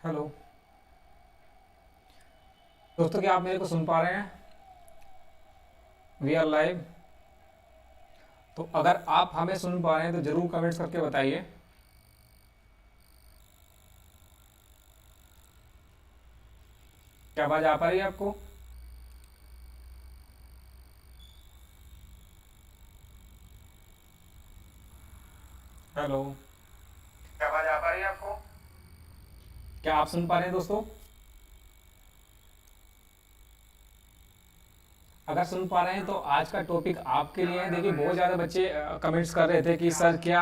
Hello दोस्तों, क्या आप मेरे को सुन पा रहे हैं? We are live. तो अगर आप हमें सुन पा रहे हैं तो जरूर कमेंट्स करके बताइए। क्या आवाज़ आ पा रही है आपको? हेलो, क्या आवाज़ आ पा रही है आपको? क्या आप सुन पा रहे हैं दोस्तों? अगर सुन पा रहे हैं तो आज का टॉपिक आपके लिए है। देखिए, बहुत ज़्यादा बच्चे कमेंट्स कर रहे थे कि सर क्या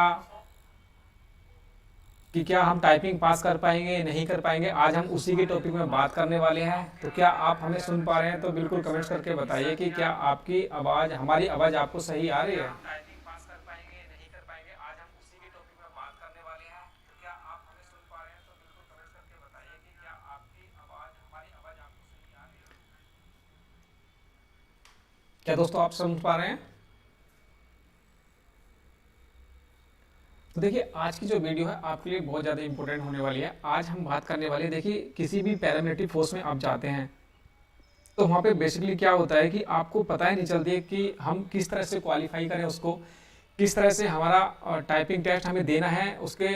हम टाइपिंग पास कर पाएंगे, नहीं कर पाएंगे। आज हम उसी के टॉपिक में बात करने वाले हैं। तो क्या आप हमें सुन पा रहे हैं? तो बिल्कुल कमेंट्स करके बताइए कि क्या आपकी आवाज़, हमारी आवाज़ आपको सही आ रही है। टाइपिंग पास कर पाएंगे, नहीं कर पाएंगे। आज हम उसी के टॉपिक में बात करने वाले हैं। तो क्या आप हमें सुन पा रहे हैं? तो बिल्कुल कमेंट्स करके बताइए कि क्या आपकी आवाज़, हमारी आवाज़ आपको सही आ रही है। क्या दोस्तों आप सुन पा रहे हैं? तो देखिए, आज की जो वीडियो है आपके लिए बहुत ज़्यादा इंपॉर्टेंट होने वाली है। आज हम बात करने वाले हैं, देखिए किसी भी पैरामिलिट्री फोर्स में आप जाते हैं तो वहाँ पे बेसिकली क्या होता है कि आपको पता ही नहीं चलती है कि हम किस तरह से क्वालिफाई करें उसको, किस तरह से हमारा टाइपिंग टेस्ट हमें देना है, उसके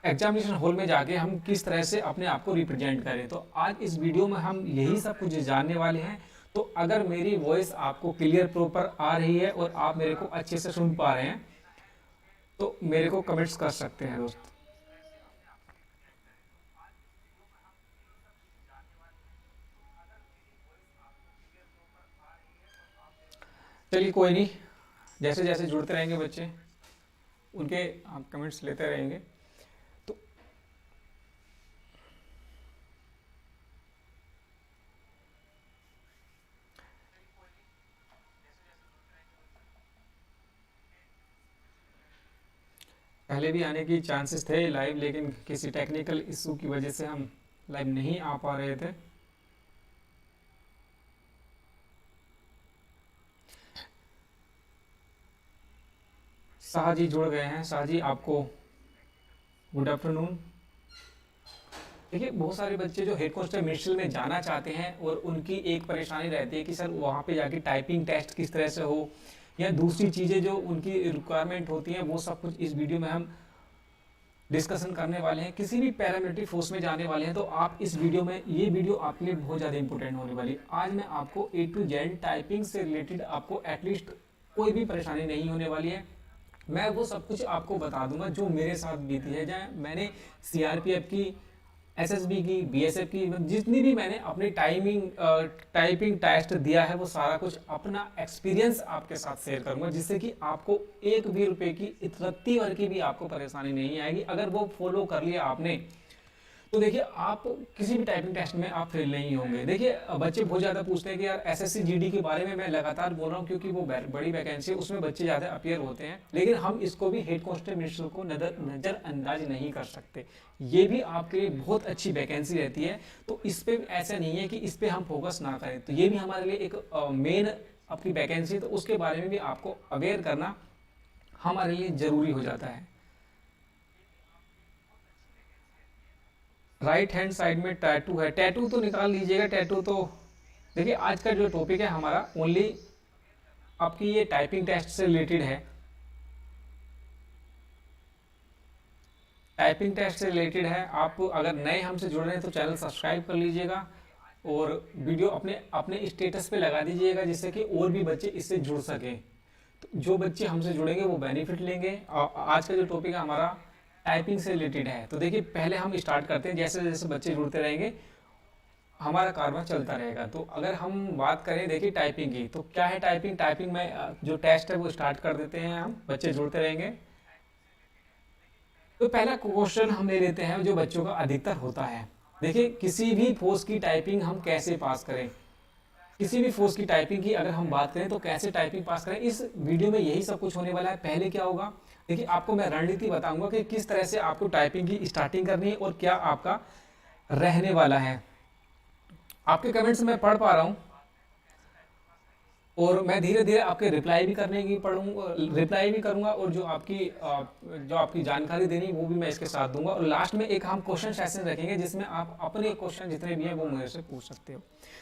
एग्जामिनेशन हॉल में जाके हम किस तरह से अपने आप को रिप्रेजेंट करें। तो आज इस वीडियो में हम यही सब कुछ जानने वाले हैं। तो अगर मेरी वॉइस आपको क्लियर प्रॉपर आ रही है और आप मेरे को अच्छे से सुन पा रहे हैं तो मेरे को कमेंट्स कर सकते हैं दोस्त। चलिए कोई नहीं, जैसे जैसे जुड़ते रहेंगे बच्चे उनके हम कमेंट्स लेते रहेंगे। तो पहले भी आने की चांसेस थे लाइव, लेकिन किसी टेक्निकल इशू की वजह से हम लाइव नहीं आ पा रहे थे। शाह जी जुड़ गए हैं। शाह जी आपको गुड आफ्टरनून। देखिए, बहुत सारे बच्चे जो हेड कांस्टेबल मिनिस्ट्री में जाना चाहते हैं और उनकी एक परेशानी रहती है कि सर वहाँ पे जाके टाइपिंग टेस्ट किस तरह से हो, या दूसरी चीज़ें जो उनकी रिक्वायरमेंट होती हैं, वो सब कुछ इस वीडियो में हम डिस्कशन करने वाले हैं। किसी भी पैरामिलिट्री फोर्स में जाने वाले हैं तो आप इस वीडियो में, ये वीडियो आपके लिए बहुत ज़्यादा इंपॉर्टेंट होने वाली है। आज मैं आपको A to Z टाइपिंग से रिलेटेड आपको एटलीस्ट कोई भी परेशानी नहीं होने वाली है। मैं वो सब कुछ आपको बता दूंगा जो मेरे साथ बीती है। जहाँ मैंने सीआरपीएफ की, एसएसबी की, बीएसएफ की, जितनी भी मैंने अपनी टाइपिंग टेस्ट दिया है वो सारा कुछ अपना एक्सपीरियंस आपके साथ शेयर करूंगा, जिससे कि आपको एक भी रुपए की इतरत्ती भर की भी आपको परेशानी नहीं आएगी। अगर वो फॉलो कर लिया आपने तो देखिए आप किसी भी टाइपिंग टेस्ट में आप फेल नहीं होंगे। देखिए, बच्चे बहुत ज़्यादा पूछते हैं कि यार एसएससी जीडी के बारे में मैं लगातार बोल रहा हूँ क्योंकि वो बड़ी वैकेंसी है, उसमें बच्चे ज़्यादा अपियर होते हैं, लेकिन हम इसको भी हेड कांस्टेबल मिनिस्टर को नज़रअंदाज नहीं कर सकते। ये भी आपके लिए बहुत अच्छी वैकेंसी रहती है। तो इस पर ऐसा नहीं है कि इस पर हम फोकस ना करें। तो ये भी हमारे लिए एक मेन अपनी वैकेंसी, तो उसके बारे में भी आपको अवेयर करना हमारे लिए ज़रूरी हो जाता है। राइट हैंड साइड में टैटू है, टैटू तो निकाल लीजिएगा। टैटू तो देखिए, आज का जो टॉपिक है हमारा ओनली आपकी ये टाइपिंग टेस्ट से रिलेटेड है। टाइपिंग टेस्ट से रिलेटेड है। आप अगर नए हमसे जुड़ रहे हैं तो चैनल सब्सक्राइब कर लीजिएगा और वीडियो अपने अपने स्टेटस पे लगा दीजिएगा, जिससे कि और भी बच्चे इससे जुड़ सकें। तो जो बच्चे हमसे जुड़ेंगे वो बेनिफिट लेंगे। आज का जो टॉपिक है हमारा टाइपिंग से रिलेटेड है। तो देखिए, पहले हम स्टार्ट करते हैं। जैसे जैसे बच्चे जुड़ते रहेंगे हमारा कारवां चलता रहेगा। तो अगर हम बात करें देखिए टाइपिंग की, तो क्या है टाइपिंग। टाइपिंग में जो टेस्ट है वो स्टार्ट कर देते हैं हम, बच्चे जुड़ते रहेंगे। तो पहला क्वेश्चन हम ले लेते हैं जो बच्चों का अधिकतर होता है। देखिए, किसी भी फोर्स की टाइपिंग हम कैसे पास करें। किसी भी फोर्स की टाइपिंग की अगर हम बात करें तो कैसे टाइपिंग पास करें, इस वीडियो में यही सब कुछ होने वाला है। पहले क्या होगा, देखिए आपको मैं रणनीति बताऊंगा कि किस तरह से आपको टाइपिंग की स्टार्टिंग करनी है और क्या आपका रहने वाला है। आपके कमेंट्स मैं पढ़ पा रहा हूँ। और मैं धीरे धीरे आपके रिप्लाई भी करूंगा, और जो आपकी जानकारी देनी वो भी मैं इसके साथ दूंगा। और लास्ट में एक हम क्वेश्चन सेशन रखेंगे जिसमें आप अपने क्वेश्चन जितने भी हैं वो मुझे से पूछ सकते हो।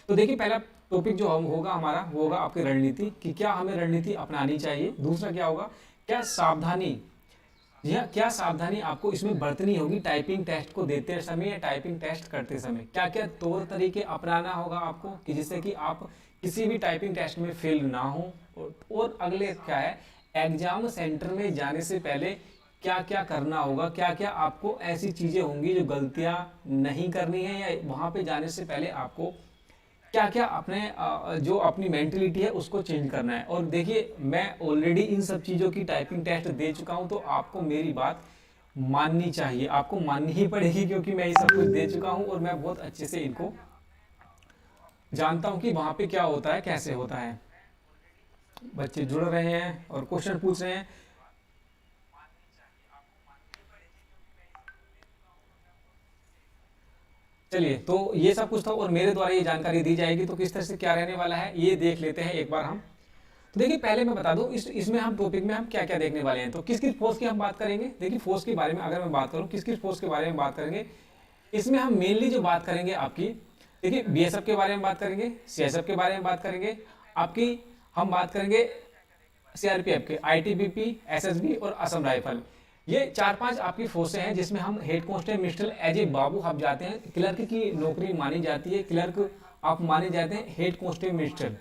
तो देखिए, पहला टॉपिक जो हम होगा हमारा वो होगा आपकी रणनीति, कि क्या हमें रणनीति अपनानी चाहिए। दूसरा क्या होगा, क्या सावधानी, जी हाँ, क्या सावधानी आपको इसमें बरतनी होगी टाइपिंग टेस्ट को देते समय या टाइपिंग टेस्ट करते समय। क्या क्या तौर तरीके अपनाना होगा आपको कि जिससे कि आप किसी भी टाइपिंग टेस्ट में फेल ना हो। और अगले क्या है, एग्जाम सेंटर में जाने से पहले क्या क्या करना होगा, क्या क्या आपको ऐसी चीज़ें होंगी जो गलतियां नहीं करनी है, या वहाँ पे जाने से पहले आपको क्या क्या अपने जो अपनी मेंटलिटी है उसको चेंज करना है। और देखिए, मैं ऑलरेडी इन सब चीज़ों की टाइपिंग टेस्ट दे चुका हूं, तो आपको मेरी बात माननी चाहिए, आपको माननी ही पड़ेगी, क्योंकि मैं ये सब कुछ दे चुका हूं और मैं बहुत अच्छे से इनको जानता हूं कि वहां पे क्या होता है, कैसे होता है। बच्चे जुड़ रहे हैं और क्वेश्चन पूछ रहे हैं। चलिए, तो ये सब कुछ था और मेरे द्वारा ये जानकारी दी जाएगी, तो किस तरह से क्या रहने वाला है ये देख लेते हैं एक बार हम। तो देखिए, पहले मैं बता दूं इसमें हम टॉपिक में हम क्या क्या देखने वाले हैं। तो किस किस फोर्स की हम बात करेंगे। देखिए, फोर्स के बारे में अगर मैं बात करूं, किस किस फोर्स के बारे में बात करेंगे, इसमें हम मेनली जो बात करेंगे आपकी, देखिए, बीएसएफ के बारे में बात करेंगे, सीएसएफ के बारे में बात करेंगे, आपकी हम बात करेंगे सीआरपीएफ के, आईटीबीपी, एसएसबी और असम राइफल। ये 4-5 आपकी फोर्सें हैं जिसमें हम हेड कांस्टेबल एज ए बाबू हम जाते हैं। क्लर्क की नौकरी मानी जाती है, क्लर्क आप माने जाते हैं head constable.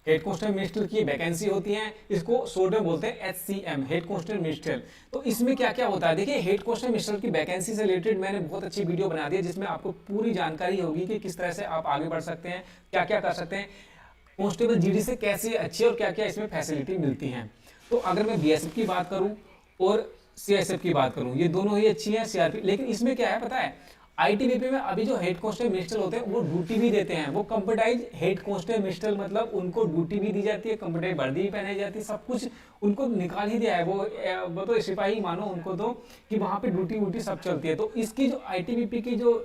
Head constable minister की वैकेंसी होती है, इसको शॉर्ट में बोलते हैं एचसीएम, हेड कांस्टेबल मिनिस्टर। तो इसमें क्या क्या होता है, देखिए, हेड कांस्टेबल मिनिस्टर की वैकेंसी से रिलेटेड मैंने बहुत अच्छी वीडियो बना दी है जिसमें आपको पूरी जानकारी होगी कि किस तरह से आप आगे बढ़ सकते हैं, क्या क्या कर सकते हैं, कांस्टेबल जीडी से कैसे अच्छी और क्या क्या इसमें फैसिलिटी मिलती हैं। तो अगर मैं बीएसएफ की बात करूं और सीएसएफ की बात करूं, ये दोनों ही अच्छी हैं, सीआरपी। लेकिन इसमें क्या है पता है, आईटीबीपी में अभी जो हेड कांस्टेबल मिनिस्टर होते हैं वो ड्यूटी भी देते हैं, वो कंप्यूटराइज हेड कांस्टेबल मिनिस्टर, मतलब उनको ड्यूटी भी दी जाती है, कंप्यूटराइज वर्दी भी पहनाई जाती है, सब कुछ उनको निकाल ही दिया है। वो तो सिपाही मानो उनको, तो कि वहां पे ड्यूटी वूटी सब चलती है। तो इसकी जो आईटीबीपी की जो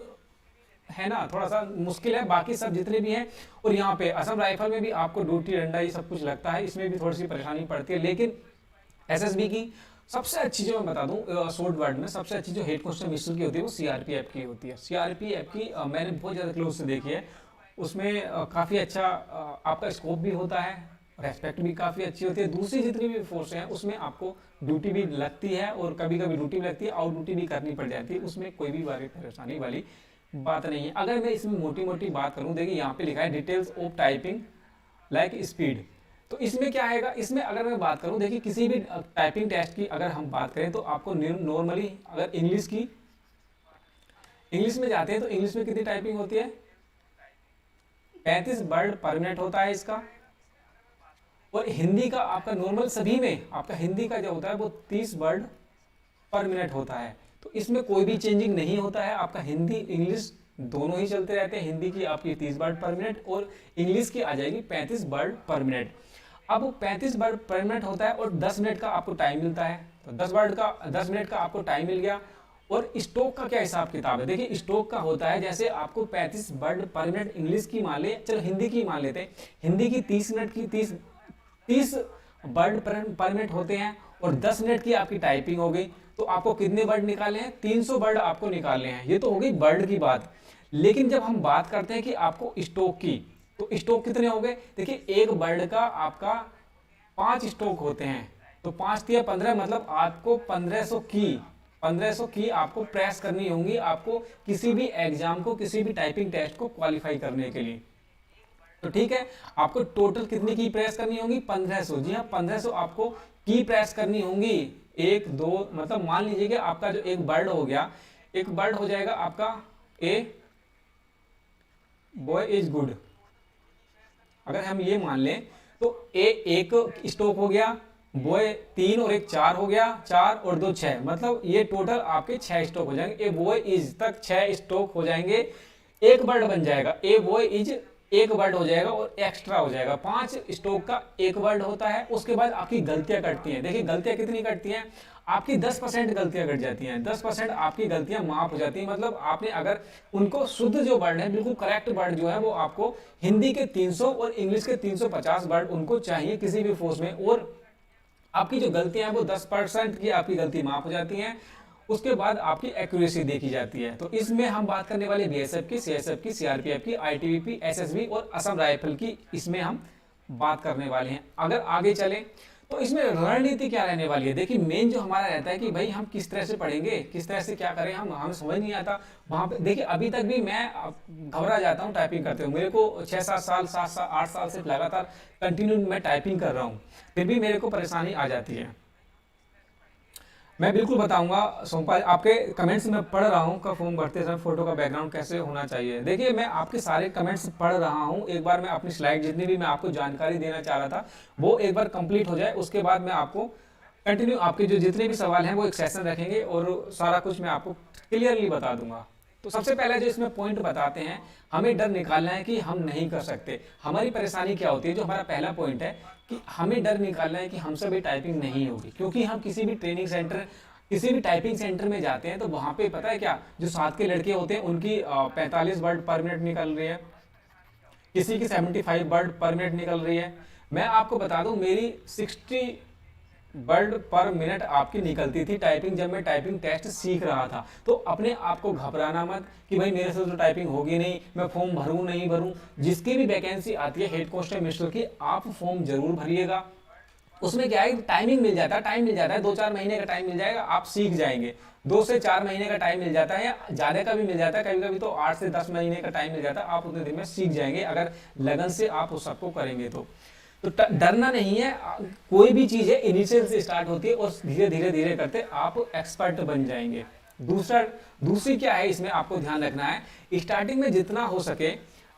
है ना, थोड़ा सा मुश्किल है, बाकी सब जितने भी हैं। और यहाँ पे असम राइफल में भी आपको ड्यूटी डंडा ये सब कुछ लगता है, इसमें भी थोड़ी सी परेशानी पड़ती है। लेकिन एसएसबी की सबसे अच्छी जो मैं बता दूं शॉर्ट वर्ड में, सबसे अच्छी जो हेड कांस्टेबल मिनिस्टर की होती है वो सीआरपीएफ की होती है। सीआरपीएफ की मैंने बहुत ज़्यादा क्लोज से देखी है, उसमें काफ़ी अच्छा आपका स्कोप भी होता है, रेस्पेक्ट भी काफ़ी अच्छी होती है। दूसरी जितनी भी फोर्स हैं उसमें आपको ड्यूटी भी लगती है, और कभी कभी ड्यूटी भी लगती है, आउट ड्यूटी भी करनी पड़ जाती है, उसमें कोई भी बड़ी परेशानी वाली बात नहीं है। अगर मैं इसमें मोटी मोटी बात करूं, देखिए यहाँ पे लिखा है details of typing like speed. तो इसमें क्या आएगा, इसमें अगर मैं बात करूं, देखिए, किसी भी टाइपिंग टेस्ट की अगर हम बात करें तो आपको नॉर्मली अगर इंग्लिश में जाते हैं तो इंग्लिश में कितनी टाइपिंग होती है, 35 वर्ड पर मिनट होता है इसका। और हिंदी का आपका नॉर्मल सभी में आपका हिंदी का जो होता है वो 30 वर्ड पर मिनट होता है। तो इसमें कोई भी चेंजिंग नहीं होता है, आपका हिंदी इंग्लिश दोनों ही चलते रहते हैं। हिंदी की आपकी 30 वर्ड पर मिनट और इंग्लिश की आ जाएगी 35 वर्ड पर मिनट। अब 35 वर्ड पर मिनट होता है और 10 मिनट का आपको टाइम मिलता है, तो 10 मिनट का आपको टाइम मिल गया। और स्टॉक का क्या हिसाब किताब है, देखिए, स्टॉक का होता है जैसे आपको 35 वर्ड पर मिनट इंग्लिश की मान ले, चलो हिंदी की मान लेते हैं, हिंदी की 30 मिनट की 30 वर्ड पर मिनट होते हैं, और 10 मिनट की आपकी टाइपिंग हो गई। तो आपको कितने वर्ड निकालने हैं, 300 वर्ड आपको निकालने हैं। ये तो हो गई वर्ड की बात। लेकिन जब हम बात करते हैं कि आपको स्टॉक की, तो स्टॉक कितने हो गए, देखिए, एक वर्ड का आपका 5 स्टॉक होते हैं, तो 5 या 15, मतलब आपको 1500 की आपको प्रेस करनी होंगी, आपको किसी भी एग्जाम को, किसी भी टाइपिंग टेस्ट को क्वालिफाई करने के लिए। तो ठीक है, आपको टोटल कितनी की प्रेस करनी होंगी, 1500। जी हाँ, 1500 आपको की प्रेस करनी होंगी। 1 2, मतलब मान लीजिए कि आपका जो एक वर्ड हो गया, एक वर्ड हो जाएगा आपका ए बॉय इज गुड। अगर हम ये मान लें तो ए एक स्टॉक हो गया, बॉय 3 और 1 4 हो गया, 4 और 2 6, मतलब ये टोटल आपके 6 स्टॉक हो जाएंगे। ए बॉय इज तक 6 स्टॉक हो जाएंगे, एक वर्ड बन जाएगा ए बॉय इज। एक वर्ड हो जाएगा और एक्स्ट्रा हो जाएगा। 5 स्ट्रोक का एक वर्ड होता है। उसके बाद आपकी गलतियां कटती हैं। देखिए गलतियां कितनी कटती हैं, आपकी 10% गलतियां कट जाती हैं, 10% आपकी गलतियां माफ हो जाती हैं। मतलब आपने अगर उनको शुद्ध जो वर्ड है, बिल्कुल करेक्ट वर्ड जो है वो आपको हिंदी के 300 और इंग्लिश के 350 वर्ड उनको चाहिए किसी भी फोर्स में, और आपकी जो गलतियां हैं वो 10% की आपकी गलती माफ हो जाती हैं। उसके बाद आपकी एक्यूरेसी देखी जाती है। तो इसमें हम बात करने वाले बीएसएफ की, सीएसएफ की, सीआरपीएफ की, आईटीबीपी, एसएसबी और असम राइफल की, इसमें हम बात करने वाले हैं। अगर आगे चले तो इसमें रणनीति क्या रहने वाली है। देखिए मेन जो हमारा रहता है कि भाई हम किस तरह से पढ़ेंगे, किस तरह से क्या करें, हमें समझ नहीं आता वहां पे। देखिए अभी तक भी मैं घबरा जाता हूँ टाइपिंग करते हुए। मेरे को 6-7 साल 7-8 साल से लगातार कंटिन्यू मैं टाइपिंग कर रहा हूँ, फिर भी मेरे को परेशानी आ जाती है। मैं बिल्कुल बताऊंगा सोमपाल, आपके कमेंट्स में पढ़ रहा हूँ का फॉर्म भरते समय फोटो का बैकग्राउंड कैसे होना चाहिए। देखिए मैं आपके सारे कमेंट्स पढ़ रहा हूँ। एक बार मैं अपनी स्लाइड जितनी भी मैं आपको जानकारी देना चाह रहा था वो एक बार कंप्लीट हो जाए, उसके बाद मैं आपको कंटिन्यू आपके जो जितने भी सवाल हैं वो एक सेशन रखेंगे और सारा कुछ मैं आपको क्लियरली बता दूंगा। तो सबसे पहले जो इसमें पॉइंट बताते हैं, हमें डर निकालना है कि हम नहीं कर सकते। हमारी परेशानी क्या होती है, जो हमारा पहला पॉइंट है कि हमें डर निकालना है कि हमसे भी टाइपिंग नहीं होगी। क्योंकि हम किसी भी ट्रेनिंग सेंटर, किसी भी टाइपिंग सेंटर में जाते हैं तो वहां पे पता है क्या, जो साथ के लड़के होते हैं उनकी 45 वर्ड पर मिनट निकल रही है, किसी की 75 वर्ड पर मिनट निकल रही है। मैं आपको बता दूं मेरी 60 वर्ड पर मिनट आपकी निकलती थी टाइपिंग, जब मैं टाइपिंग टेस्ट सीख रहा था। तो अपने आप को घबराना मत कि भाई मेरे से तो टाइपिंग होगी नहीं, मैं फॉर्म भरूं नहीं भरूं। जिसकी भी वैकेंसी आती है हेड कांस्टेबल की, आप फॉर्म जरूर भरिएगा। उसमें क्या है, टाइमिंग मिल जाता है, टाइम मिल जाता है, 2-4 महीने का टाइम मिल जाएगा, आप सीख जाएंगे। 2 से 4 महीने का टाइम मिल जाता है, या ज्यादा का भी मिल जाता है, कभी कभी तो 8 से 10 महीने का टाइम मिल जाता है। आप उतने दिन में सीख जाएंगे अगर लगन से आप उस सबको करेंगे तो डरना नहीं है। कोई भी चीज है इनिशियल से स्टार्ट होती है और धीरे धीरे धीरे करते आप एक्सपर्ट बन जाएंगे। दूसरी क्या है इसमें आपको ध्यान रखना है, स्टार्टिंग में जितना हो सके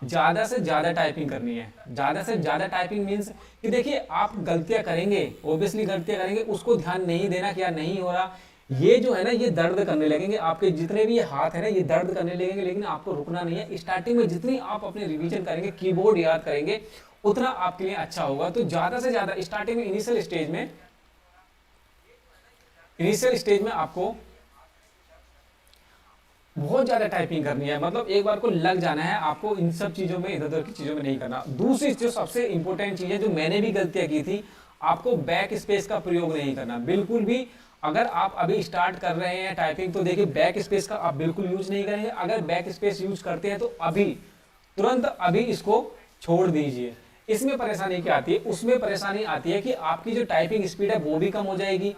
ज्यादा से ज्यादा टाइपिंग करनी है। ज्यादा से ज्यादा टाइपिंग मीन्स कि देखिए आप गलतियां करेंगे, ओब्वियसली गलतियां करेंगे, उसको ध्यान नहीं देना कि यार नहीं हो रहा। ये जो है ना ये दर्द करने लगेंगे, आपके जितने भी ये हाथ है ना ये दर्द करने लगेंगे, लेकिन आपको रुकना नहीं है। स्टार्टिंग में जितनी आप अपने रिवीजन करेंगे, कीबोर्ड याद करेंगे, उतना आपके लिए अच्छा होगा। तो ज्यादा से ज्यादा स्टार्टिंग में इनिशियल स्टेज में आपको बहुत ज्यादा टाइपिंग करनी है। मतलब एक बार को लग जाना है आपको, इन सब चीजों में, इधर उधर की चीजों में नहीं करना। दूसरी जो सबसे इंपॉर्टेंट चीज है, जो मैंने भी गलतियां की थी, आपको बैक स्पेस का प्रयोग नहीं करना बिल्कुल भी। अगर आप अभी स्टार्ट कर रहे हैं टाइपिंग तो देखिए बैक स्पेस का आप बिल्कुल यूज नहीं करेंगे। अगर बैक स्पेस यूज करते हैं तो अभी तुरंत अभी इसको छोड़ दीजिए। इसमें परेशानी क्या आती है, उसमें परेशानी आती है कि आपकी जो टाइपिंग स्पीड है वो भी कम हो जाएगी,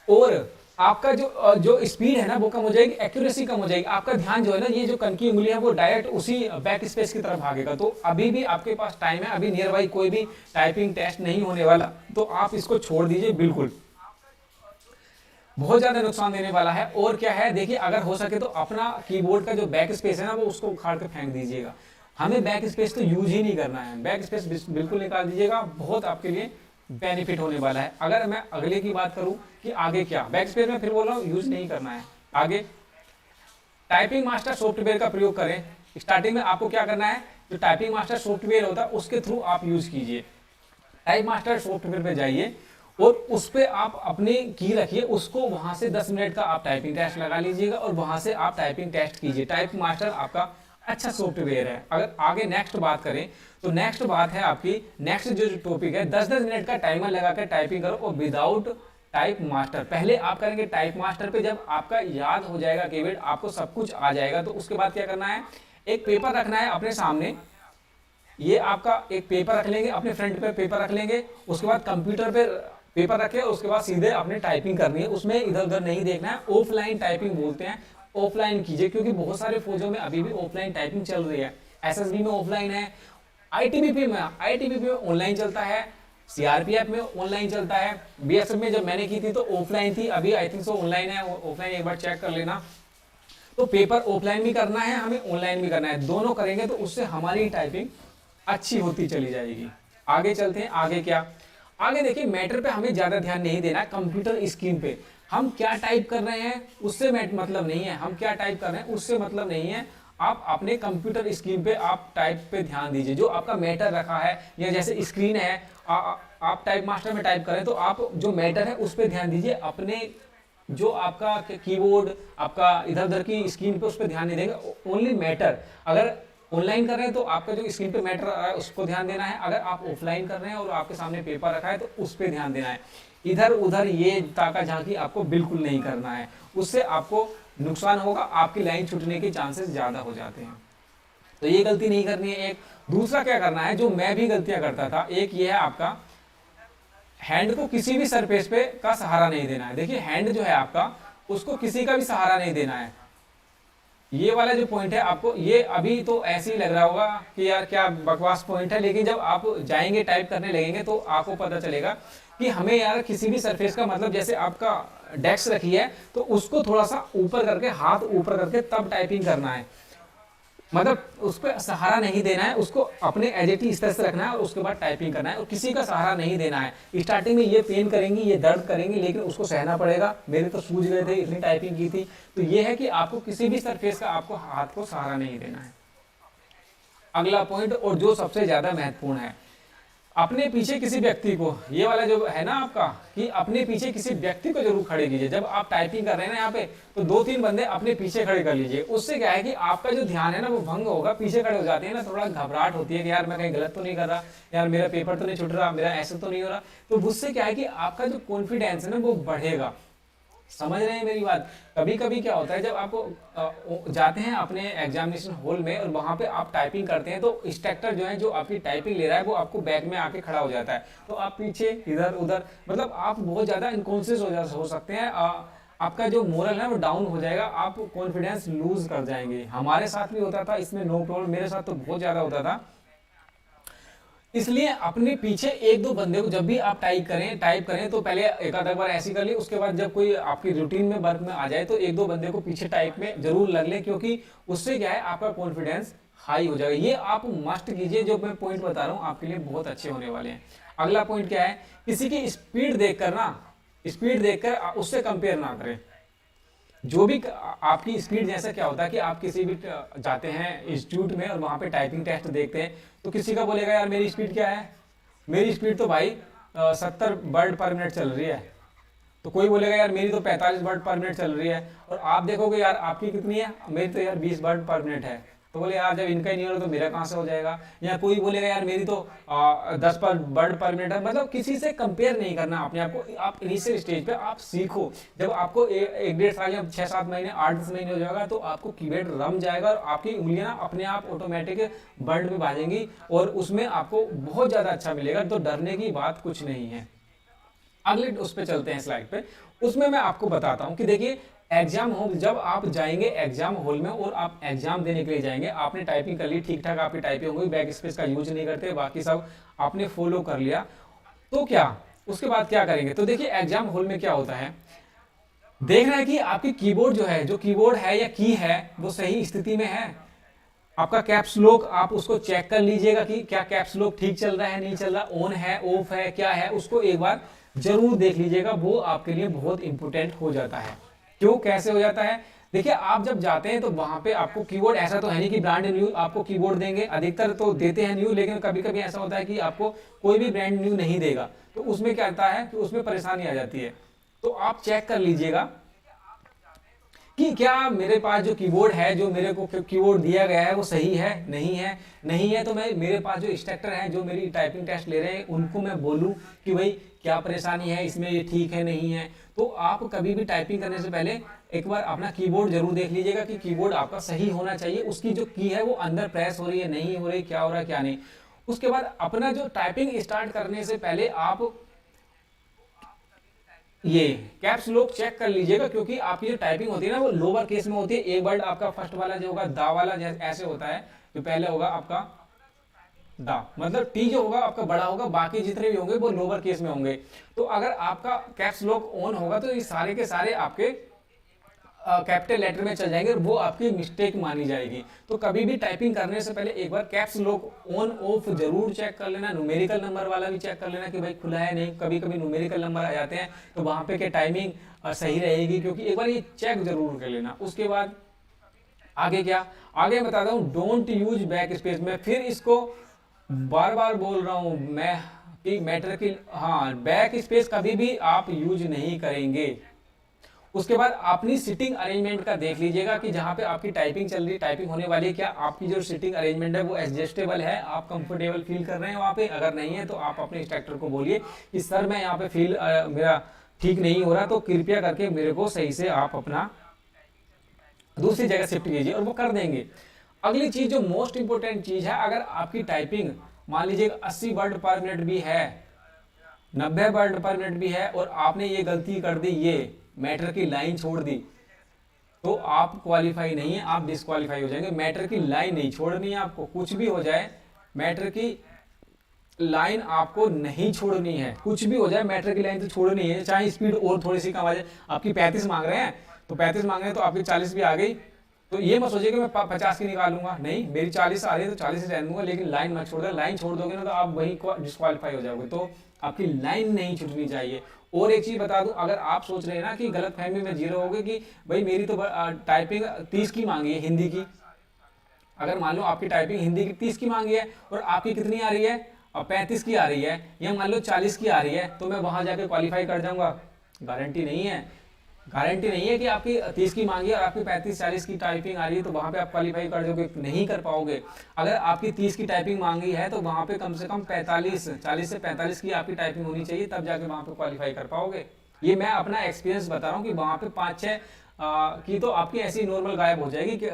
और आपका जो स्पीड है ना वो कम हो जाएगी, एक्यूरेसी कम हो जाएगी। आपका ध्यान जो है ना, ये जो कन की उंगली है वो डायरेक्ट उसी बैक स्पेस की तरफ भागेगा। तो अभी भी आपके पास टाइम है, अभी नियर बाई कोई भी टाइपिंग टेस्ट नहीं होने वाला, तो आप इसको छोड़ दीजिए बिल्कुल। बहुत ज्यादा नुकसान देने वाला है। और क्या है, देखिए अगर हो सके तो अपना कीबोर्ड का जो बैक स्पेस है ना वो उसको उखाड़ के फेंक दीजिएगा। हमें बैक स्पेस तो यूज ही नहीं करना है, बैक स्पेस बिल्कुल निकाल दीजिएगा, बहुत आपके लिए बेनिफिट होने वाला है। अगर मैं अगले की बात करूं कि आगे क्या, बैक स्पेस में फिर बोल रहा हूं यूज नहीं करना है। आगे टाइपिंग मास्टर सॉफ्टवेयर का प्रयोग करें। स्टार्टिंग में आपको क्या करना है, जो टाइपिंग मास्टर सॉफ्टवेयर होता है उसके थ्रू आप यूज कीजिए। टाइप मास्टर सॉफ्टवेयर पे जाइए और उस पर आप अपनी की रखिए, उसको वहां से 10 मिनट का आप टाइपिंग टेस्ट लगा लीजिएगा और वहां से आप टाइपिंग टेस्ट कीजिए। टाइप मास्टर आपका अच्छा सॉफ्टवेयर है। अगर आगे नेक्स्ट बात करें तो नेक्स्ट बात है आपकी, नेक्स्ट जो टॉपिक है 10-10 मिनट का टाइमर लगाकर टाइपिंग करो और विदाउट टाइप मास्टर। पहले आप करेंगे टाइप मास्टर पे, जब आपका याद हो जाएगा कीवर्ड, आपको सब कुछ आ जाएगा, तो उसके बाद क्या करना है, एक पेपर रखना है अपने सामने। ये आपका एक पेपर रख लेंगे, अपने फ्रंट पे पेपर रख लेंगे, उसके बाद कंप्यूटर पे पेपर रखे, उसके बाद सीधे अपने टाइपिंग करनी है। उसमें इधर उधर नहीं देखना है, ऑफलाइन टाइपिंग बोलते हैं, ऑफलाइन कीजिए, क्योंकि बहुत सारे फौजों में अभी भी ऑफलाइन टाइपिंग चल रही है। एसएसबी में ऑफलाइन है, आईटीबीपी में ऑनलाइन चलता है, सीआरपीएफ में ऑनलाइन चलता है, बीएसएफ में जब मैंने की थी तो ऑफलाइन थी, अभी आई थिंक सो ऑनलाइन है। ऑफलाइन एक बार चेक कर लेना। तो पेपर ऑफलाइन भी करना है, हमें ऑनलाइन भी करना है, दोनों करेंगे तो उससे हमारी टाइपिंग अच्छी होती चली जाएगी। आगे चलते हैं, आगे क्या, आगे देखिए मैटर पे हमें ज्यादा ध्यान नहीं देना है। कंप्यूटर स्क्रीन पे हम क्या टाइप कर रहे हैं उससे मतलब नहीं है, हम क्या टाइप कर रहे हैं उससे मतलब नहीं है। आप अपने कंप्यूटर स्क्रीन पे आप टाइप पे ध्यान दीजिए, जो आपका मैटर रखा है या जैसे स्क्रीन है, आप टाइप मास्टर में टाइप करें तो आप जो मैटर है उस पर ध्यान दीजिए। अपने जो आपका कीबोर्ड आपका इधर उधर की स्क्रीन पे उस पर ध्यान नहीं देंगे, ओनली मैटर। अगर ऑनलाइन कर रहे हैं तो आपका जो स्क्रीन पे मैटर आ रहा है उसको ध्यान देना है, अगर आप ऑफलाइन कर रहे हैं और आपके सामने पेपर रखा है तो उस पर ध्यान देना है। इधर उधर ये ताका झांकी आपको बिल्कुल नहीं करना है, उससे आपको नुकसान होगा, आपकी लाइन छूटने के चांसेस ज़्यादा हो जाते हैं। तो ये गलती नहीं करनी है। एक दूसरा क्या करना है, जो मैं भी गलतियां करता था, एक ये है आपका हैंड को किसी भी सरफेस पे का सहारा नहीं देना है। देखिए हैंड जो है आपका, उसको किसी का भी सहारा नहीं देना है। ये वाला जो पॉइंट है आपको, ये अभी तो ऐसे ही लग रहा होगा कि यार क्या बकवास पॉइंट है, लेकिन जब आप जाएंगे टाइप करने लगेंगे तो आपको पता चलेगा कि हमें यार किसी भी सरफेस का, मतलब जैसे आपका डेस्क रखी है तो उसको थोड़ा सा ऊपर करके, हाथ ऊपर करके तब टाइपिंग करना है। मतलब उस पर सहारा नहीं देना है, उसको अपने एज इट इज तरह से रखना है और उसके बाद टाइपिंग करना है, और किसी का सहारा नहीं देना है। स्टार्टिंग में ये पेन करेंगी, ये दर्द करेंगी, लेकिन उसको सहना पड़ेगा। मेरे तो सूझ गए थे, इतनी टाइपिंग की थी। तो ये है कि आपको किसी भी सरफेस का आपको हाथ को सहारा नहीं देना है। अगला पॉइंट, और जो सबसे ज्यादा महत्वपूर्ण है, अपने पीछे किसी व्यक्ति को, ये वाला जो है ना आपका, कि अपने पीछे किसी व्यक्ति को जरूर खड़े कीजिए। जब आप टाइपिंग कर रहे हैं ना यहाँ पे, तो 2-3 बंदे अपने पीछे खड़े कर लीजिए। उससे क्या है कि आपका जो ध्यान है ना वो भंग होगा। पीछे खड़े हो जाते हैं ना, थोड़ा घबराहट होती है कि यार मैं कहीं गलत तो नहीं कर रहा, यार मेरा पेपर तो नहीं छूट रहा, मेरा ऐसे तो नहीं हो रहा। तो उससे क्या है कि आपका जो कॉन्फिडेंस है ना वो बढ़ेगा। समझ रहे हैं मेरी बात? कभी कभी क्या होता है, जब आपको जाते हैं अपने एग्जामिनेशन हॉल में और वहां पे आप टाइपिंग करते हैं, तो इंस्ट्रक्टर जो है, जो आपकी टाइपिंग ले रहा है, वो आपको बैक में आके खड़ा हो जाता है। तो आप पीछे इधर उधर, मतलब आप बहुत ज्यादा इनकॉन्शियस हो सकते हैं। आपका जो मोरल है वो डाउन हो जाएगा, आप कॉन्फिडेंस लूज कर जाएंगे। हमारे साथ भी होता था, इसमें नो प्रॉब्लम, मेरे साथ तो बहुत ज्यादा होता था। इसलिए अपने पीछे 1-2 बंदे को जब भी आप टाइप करें तो पहले एक आधा बार ऐसी कर ली, उसके बाद जब कोई आपकी रूटीन में वर्क में आ जाए तो 1-2 बंदे को पीछे टाइप में जरूर लग ले, क्योंकि उससे क्या है आपका कॉन्फिडेंस हाई हो जाएगा। ये आप मस्ट कीजिए, जो मैं पॉइंट बता रहा हूँ आपके लिए बहुत अच्छे होने वाले हैं। अगला पॉइंट क्या है, किसी की स्पीड देखकर उससे कंपेयर ना करें। जो भी आपकी स्पीड, जैसा क्या होता है कि आप किसी भी जाते हैं इंस्टीट्यूट में और वहां पे टाइपिंग टेस्ट देखते हैं, तो किसी का बोलेगा यार मेरी स्पीड क्या है, मेरी स्पीड तो भाई 70 वर्ड पर मिनट चल रही है। तो कोई बोलेगा यार मेरी तो 45 वर्ड पर मिनट चल रही है, और आप देखोगे यार आपकी कितनी है, मेरी तो यार 20 वर्ड पर मिनट है। तो बोले यार जब इनका ही नहीं हो रहा तो मेरा कहाँ से हो जाएगा। या कोई बोलेगा यार मेरी तो 10 वर्ड पर मिनट है। मतलब किसी से कंपेयर नहीं करना अपने आप को। आप इनिशियल स्टेज पे आप सीखो, जब आपको 1-1.5 साल या 6-7 महीने 8-10 महीने हो जाएगा तो आपको कीबोर्ड रम जाएगा और आपकी उंगलियां अपने आप ऑटोमेटिक वर्ड में बाजेंगी और उसमें आपको बहुत ज्यादा अच्छा मिलेगा। तो डरने की बात कुछ नहीं है। अगले उस पे चलते हैं स्लाइड पे, उसमें मैं आपको बताता हूं कि देखिए एग्जाम हॉल, जब आप जाएंगे एग्जाम हॉल में और आप एग्जाम देने के लिए जाएंगे, आपने टाइपिंग कर ली, ठीक ठाक आपकी टाइपिंग होगी, बैक स्पेस का यूज नहीं करते, बाकी सब आपने फॉलो कर लिया, तो क्या उसके बाद क्या करेंगे। तो देखिए एग्जाम हॉल में क्या होता है, देखना है कि आपकी कीबोर्ड जो है, जो कीबोर्ड है या की है वो सही स्थिति में है। आपका कैप्स लॉक आप उसको चेक कर लीजिएगा कि क्या कैप्स लॉक ठीक चल रहा है, नहीं चल रहा, ऑन है, ऑफ है, क्या है, उसको एक बार जरूर देख लीजिएगा। वो आपके लिए बहुत इंपॉर्टेंट हो जाता है। क्यों, कैसे हो जाता है, देखिए आप जब जाते हैं तो वहां पे आपको कीबोर्ड, ऐसा तो है नहीं कि ब्रांड न्यू आपको कीबोर्ड देंगे, अधिकतर तो देते हैं न्यू, लेकिन कभी कभी ऐसा होता है कि आपको कोई भी ब्रांड न्यू नहीं देगा। तो उसमें क्या होता है कि उसमें परेशानी आ जाती है। तो आप चेक कर लीजिएगा कि क्या मेरे पास जो कीबोर्ड है, जो मेरे को कीबोर्ड दिया गया है वो सही है, नहीं है तो मैं, मेरे पास जो इंस्ट्रक्टर है जो मेरी टाइपिंग टेस्ट ले रहे हैं उनको मैं बोलूं कि भाई क्या परेशानी है इसमें, ये ठीक है नहीं है। तो आप कभी भी टाइपिंग करने से पहले एक बार अपना कीबोर्ड जरूर देख लीजिएगा कि कीबोर्ड आपका सही होना चाहिए, उसकी जो की है वो अंदर प्रेस हो रही है, नहीं हो रही, क्या हो रहा है क्या नहीं। उसके बाद अपना जो टाइपिंग स्टार्ट करने से पहले आप ये कैप्स लॉक चेक कर लीजिएगा, क्योंकि आपकी जो टाइपिंग होती है ना वो लोअर केस में होती है। एक वर्ड आपका फर्स्ट वाला जो होगा दा वाला ऐसे होता है, जो पहले होगा आपका दा, मतलब टी जो होगा आपका बड़ा होगा, बाकी जितने भी होंगे वो लोअर केस में होंगे। तो अगर आपका कैप्स लॉक ऑन होगा तो ये सारे के सारे आपके कैपिटल लेटर में चल जाएंगे, वो आपकी मिस्टेक मानी जाएगी। तो कभी भी टाइपिंग करने से पहले एक बार कैप्स लॉक ऑन ऑफ जरूर चेक कर लेना। न्यूमेरिकल नंबर वाला भी चेक कर लेना कि भाई खुला है नहीं, कभी कभी न्यूमेरिकल नंबर आ जाते हैं तो वहां पे क्या टाइमिंग सही रहेगी, क्योंकि एक बार ये चेक जरूर कर लेना। उसके बाद आगे क्या, आगे बताता हूँ डोंट यूज बैक स्पेस। मैं फिर इसको बार बार बोल रहा हूँ मैं कि मैटर की, हाँ, बैक स्पेस कभी भी आप यूज नहीं करेंगे। उसके बाद अपनी सिटिंग अरेंजमेंट का देख लीजिएगा कि जहाँ पे आपकी टाइपिंग चल रही, टाइपिंग होने वाली है, क्या आपकी जो सिटिंग अरेंजमेंट है वो एडजस्टेबल है, आप कंफर्टेबल फील कर रहे हैं वहाँ पे। अगर नहीं है तो आप अपने इंस्ट्रक्टर को बोलिए कि सर मैं यहाँ पे फील मेरा ठीक नहीं हो रहा, तो कृपया करके मेरे को सही से आप अपना दूसरी जगह शिफ्ट कीजिए, और वो कर देंगे। अगली चीज जो मोस्ट इंपोर्टेंट चीज है, अगर आपकी टाइपिंग मान लीजिए 80 वर्ड पर मिनट भी है, 90 वर्ड पर मिनट भी है, और आपने ये गलती कर दी, ये मैटर की लाइन छोड़ दी, तो आप क्वालिफाई नहीं है, आप डिस्क्वालीफाई हो जाएंगे। मैटर की लाइन नहीं छोड़नी है आपको, कुछ भी हो जाए मैटर की लाइन आपको नहीं छोड़नी है। कुछ भी हो जाए मैटर की लाइन तो छोड़नी है, चाहे स्पीड और थोड़ी सी कम आ जाए। आपकी 35 मांग रहे हैं तो 35 मांग रहे हैं तो आपकी 40 भी आ गई, तो ये मत सोचिए कि मैं 50 की निकालूंगा, नहीं, मेरी 40 आ रही है तो 40 ही रहने दूंगा, लेकिन लाइन मत छोड़ दे। लाइन छोड़ दोगे ना तो आप वहीं डिस्क्वालीफाई हो जाओगे, तो आपकी लाइन नहीं छूटनी चाहिए। और एक चीज बता दूं, अगर आप सोच रहे हैं ना कि गलत फहमी में जी रहे होगे कि भाई मेरी तो टाइपिंग 30 की मांगी है हिंदी की, अगर मान लो आपकी टाइपिंग हिंदी की 30 की मांगी है और आपकी कितनी आ रही है, 35 की आ रही है, या मान लो 40 की आ रही है, तो मैं वहां जाके क्वालिफाई कर जाऊंगा? गारंटी नहीं है। गारंटी नहीं है कि आपकी 30 की मांगी और आपकी 35-40 की टाइपिंग आ रही है तो वहां पे आप क्वालिफाई कर जाओगे, नहीं कर पाओगे। अगर आपकी 30 की टाइपिंग मांगी है तो वहां पे कम से कम 40 से 45 की आपकी टाइपिंग होनी चाहिए, तब जाके वहां पे क्वालिफाई कर पाओगे। ये मैं अपना एक्सपीरियंस बता रहा हूँ कि वहां पे 5-6 की तो आपकी ऐसी नॉर्मल गायब हो जाएगी कि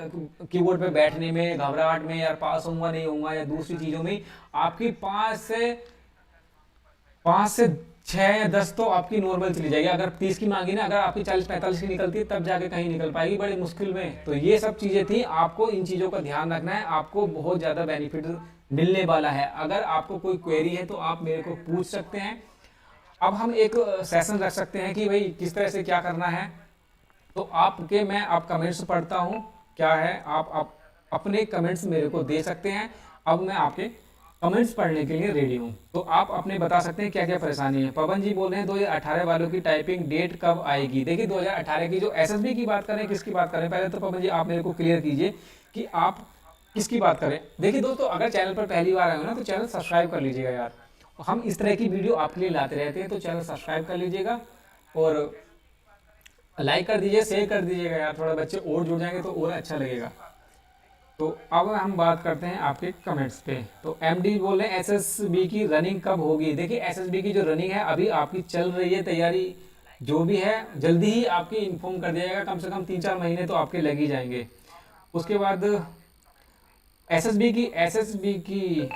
कीबोर्ड पे बैठने में घबराहट में, यार पास होऊंगा नहीं होऊंगा, या दूसरी चीजों में आपकी 5 से 6 या 10 तो आपकी नॉर्मल चली जाएगी। अगर 30 की मांगी ना, अगर आपकी 40-45 की निकलती है तब जाके कहीं निकल पाएगी, बड़ी मुश्किल में। तो ये सब चीजें थी, आपको इन चीजों का ध्यान रखना है, आपको बहुत ज्यादा बेनिफिट मिलने वाला है। अगर आपको कोई क्वेरी है तो आप मेरे को पूछ सकते हैं। अब हम एक सेशन रख सकते हैं कि भाई किस तरह से क्या करना है, तो आपके मैं आप कमेंट्स पढ़ता हूं, क्या है आप अपने कमेंट्स मेरे को दे सकते हैं। अब मैं आपके कमेंट्स पढ़ने के लिए रेडी हूं, तो आप अपने बता सकते हैं क्या क्या परेशानी है। पवन जी बोल रहे हैं 2018 वालों की टाइपिंग डेट कब आएगी। देखिए 2018 की जो एसएसबी की बात करें, किसकी बात करें, पहले तो पवन जी आप मेरे को क्लियर कीजिए कि आप किसकी बात करें। देखिए दोस्तों, अगर चैनल पर पहली बार आए हो ना तो चैनल सब्सक्राइब कर लीजिएगा यार, हम इस तरह की वीडियो आपके लिए लाते रहते हैं, तो चैनल सब्सक्राइब कर लीजिएगा और लाइक कर दीजिए, शेयर कर दीजिएगा यार, थोड़ा बच्चे और जुड़ जाएंगे तो और अच्छा लगेगा। तो अब हम बात करते हैं आपके कमेंट्स पे। तो एमडी बोल रहे हैं एसएसबी की रनिंग कब होगी। देखिए एसएसबी की जो रनिंग है अभी आपकी चल रही है तैयारी, जो भी है जल्दी ही आपकी इन्फॉर्म कर दिया जाएगा, कम से कम 3-4 महीने तो आपके लग ही जाएंगे। उसके बाद एसएसबी की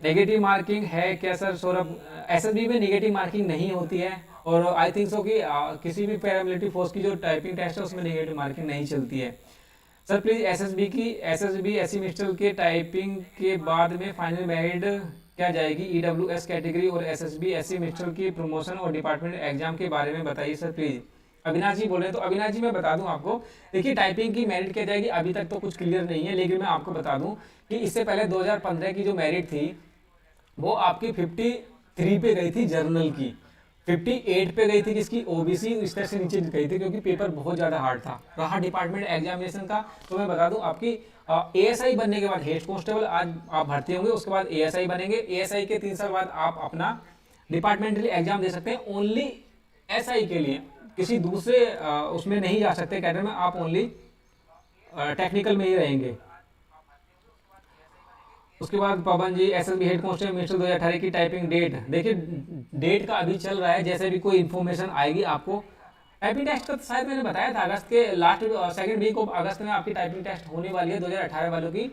नेगेटिव मार्किंग है क्या सर सौरभ? एसएसबी में नेगेटिव मार्किंग नहीं होती है, और आई थिंक सो कि किसी भी पैरामिलिट्री फोर्स की जो टाइपिंग टेस्ट है उसमें नेगेटिव मार्किंग नहीं चलती है। सर प्लीज एसएसबी एससी मिस्टल के टाइपिंग के बाद में फाइनल मेरिट क्या जाएगी, ईडब्ल्यूएस कैटेगरी और एसएसबी एससी मिस्टल की प्रमोशन और डिपार्टमेंट एग्जाम के बारे में बताइए सर प्लीज। अविनाश जी बोल रहे हैं, तो अविनाश जी मैं बता दूं आपको, देखिए टाइपिंग की मेरिट क्या जाएगी अभी तक तो कुछ क्लियर नहीं है, लेकिन मैं आपको बता दूं कि इससे पहले 2015 की जो मेरिट थी वो आपकी 53 पे गई थी जर्नल की, 58 पे गई थी किसकी, ओबीसी, इस तरह से नीचे गई थी क्योंकि पेपर बहुत ज़्यादा हार्ड था। रहा डिपार्टमेंट एग्जामिनेशन का, तो मैं बता दूं आपकी एएसआई बनने के बाद हेड कांस्टेबल आज आप भर्ती होंगे, उसके बाद एएसआई बनेंगे, एएसआई के 3 साल बाद आप अपना डिपार्टमेंटली एग्जाम दे सकते हैं, ओनली एसआई के लिए, किसी दूसरे उसमें नहीं जा सकते कैडर में, आप ओनली टेक्निकल में ही रहेंगे। उसके बाद पवन जी एसएसबी हेड कांस्टेबल मिस्टर 2018 की टाइपिंग डेट, देखिए डेट का अभी चल रहा है, जैसे भी कोई इन्फॉर्मेशन आएगी आपको। टाइपिंग टेस्ट का तो शायद मैंने बताया था अगस्त के last second week of August में आपकी टाइपिंग टेस्ट होने वाली है 2018 वालों की,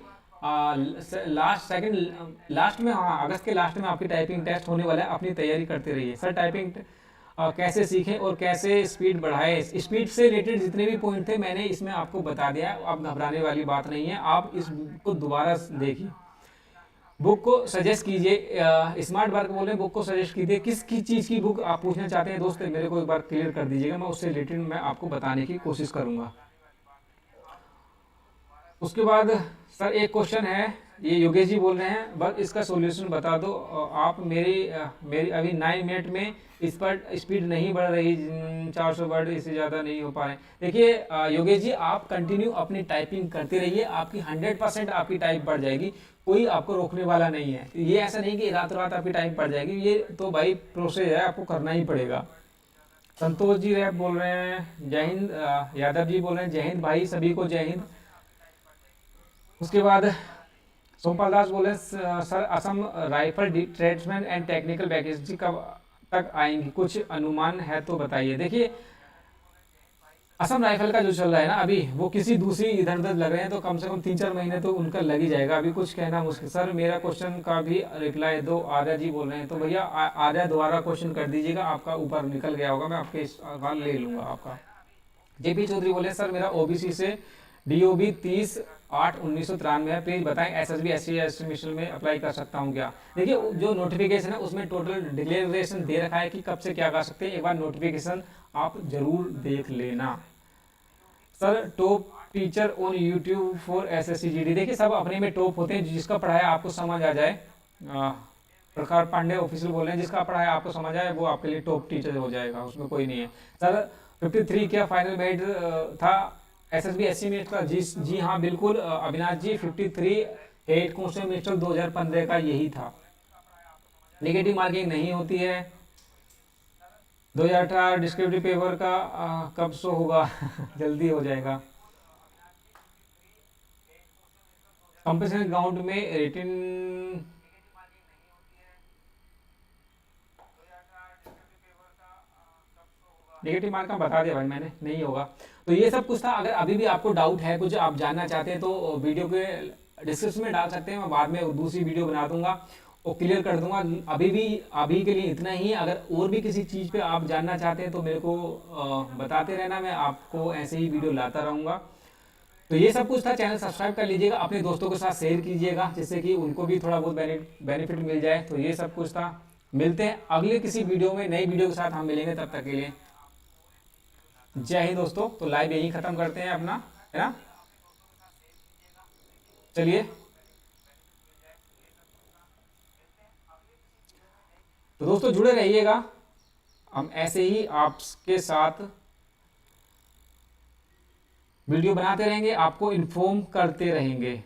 लास्ट में, हाँ अगस्त के लास्ट में आपकी टाइपिंग टेस्ट होने वाला है, अपनी तैयारी करते रहिए। सर टाइपिंग कैसे सीखें और कैसे स्पीड बढ़ाएं, स्पीड से रिलेटेड जितने भी पॉइंट थे मैंने इसमें आपको बता दिया है, अब घबराने वाली बात नहीं है, आप इसको दोबारा देखिए। बुक को सजेस्ट कीजिए, स्मार्ट वर्क बोले बुक को सजेस्ट कीजिए, किस चीज़ की बुक आप पूछना चाहते हैं दोस्त, मेरे को एक बार क्लियर कर दीजिएगा, मैं उससे रिलेटेड मैं आपको बताने की कोशिश करूंगा। उसके बाद सर एक क्वेश्चन है ये योगेश जी बोल रहे हैं, बस इसका सॉल्यूशन बता दो आप। मेरी अभी 9 मिनट में इस पर स्पीड नहीं बढ़ रही, 400 वर्ड, इससे ज़्यादा नहीं हो पा रहे। देखिए योगेश जी, आप कंटिन्यू अपनी टाइपिंग करते रहिए, आपकी 100% आपकी टाइप बढ़ जाएगी, कोई आपको रोकने वाला नहीं है। ये ऐसा नहीं कि रातों रात आपकी टाइप बढ़ जाएगी, ये तो भाई प्रोसेस है, आपको करना ही पड़ेगा। संतोष जी रैप बोल रहे हैं जय हिंद, यादव जी बोल रहे हैं जय हिंद भाई, सभी को जय हिंद। उसके बाद सोमपाल दास बोले sir Assam rifle tradesman and technical vacancy कब तक आएंगी, कुछ अनुमान है तो बताइए। देखिए असम राइफल का जो चल रहा है ना अभी, वो किसी दूसरी इधर उधर लग रहे हैं, तो कम से कम 3-4 महीने तो उनका लग ही जाएगा, अभी कुछ कहना मुश्किल। सर मेरा क्वेश्चन का भी रिप्लाई दो, आर्या जी बोल रहे हैं। तो भैया आर्या दोबारा क्वेश्चन कर दीजिएगा, आपका ऊपर निकल गया होगा, मैं आपके सवाल ले लूँगा आपका। जेपी चौधरी बोले सर मेरा ओबीसी से DOB 30/8/1993 है, प्लीज बताएं SSB SC ST मिशन में अप्लाई कर सकता हूं क्या। देखिए जो नोटिफिकेशन है उसमें टोटल डिक्लेरेशन दे रखा है कि कब से क्या कर सकते हैं, एक बार नोटिफिकेशन आप जरूर देख लेना। Sir top teacher on YouTube for SSC GD, देखिए सब अपने में टॉप होते हैं, जिसका पढ़ाया आपको समझ आ जाए। प्रकार पांडे ऑफिशियल बोल रहे हैं, जिसका पढ़ाया आपको समझ आए वो आपके लिए टॉप टीचर हो जाएगा, उसमें कोई नहीं है। सर 53 क्या फाइनल मेरिट था SSB SC में का? जी हाँ बिल्कुल अविनाश जी, 53 हेड कांस्टेबल मिनिस्टर 2015 का यही था। नेगेटिव मार्किंग नहीं होती है। 2018 डिस्क्रिप्टिव पेपर का कब शो होगा? जल्दी हो जाएगा। कंपटीशन ग्राउंड में रिटन नेगेटिव मार्क का बता दिया भाई मैंने, नहीं होगा। तो ये सब कुछ था। अगर अभी भी आपको डाउट है, कुछ आप जानना चाहते हैं, तो वीडियो के डिस्क्रिप्शन में डाल सकते हैं, मैं बाद में दूसरी वीडियो बना दूंगा और क्लियर कर दूंगा। अभी के लिए इतना ही। अगर और भी किसी चीज़ पे आप जानना चाहते हैं तो मेरे को बताते रहना, मैं आपको ऐसे ही वीडियो लाता रहूँगा। तो ये सब कुछ था। चैनल सब्सक्राइब कर लीजिएगा, अपने दोस्तों के साथ शेयर कीजिएगा, जिससे कि उनको भी थोड़ा बहुत बेनिफिट मिल जाए। तो ये सब कुछ था। मिलते हैं अगले किसी वीडियो में, नई वीडियो के साथ हम मिलेंगे, तब तक के लिए जय हिंद दोस्तों। तो लाइव यहीं खत्म करते हैं अपना, है ना। चलिए, तो दोस्तों जुड़े रहिएगा, हम ऐसे ही आपके साथ वीडियो बनाते रहेंगे, आपको इन्फॉर्म करते रहेंगे।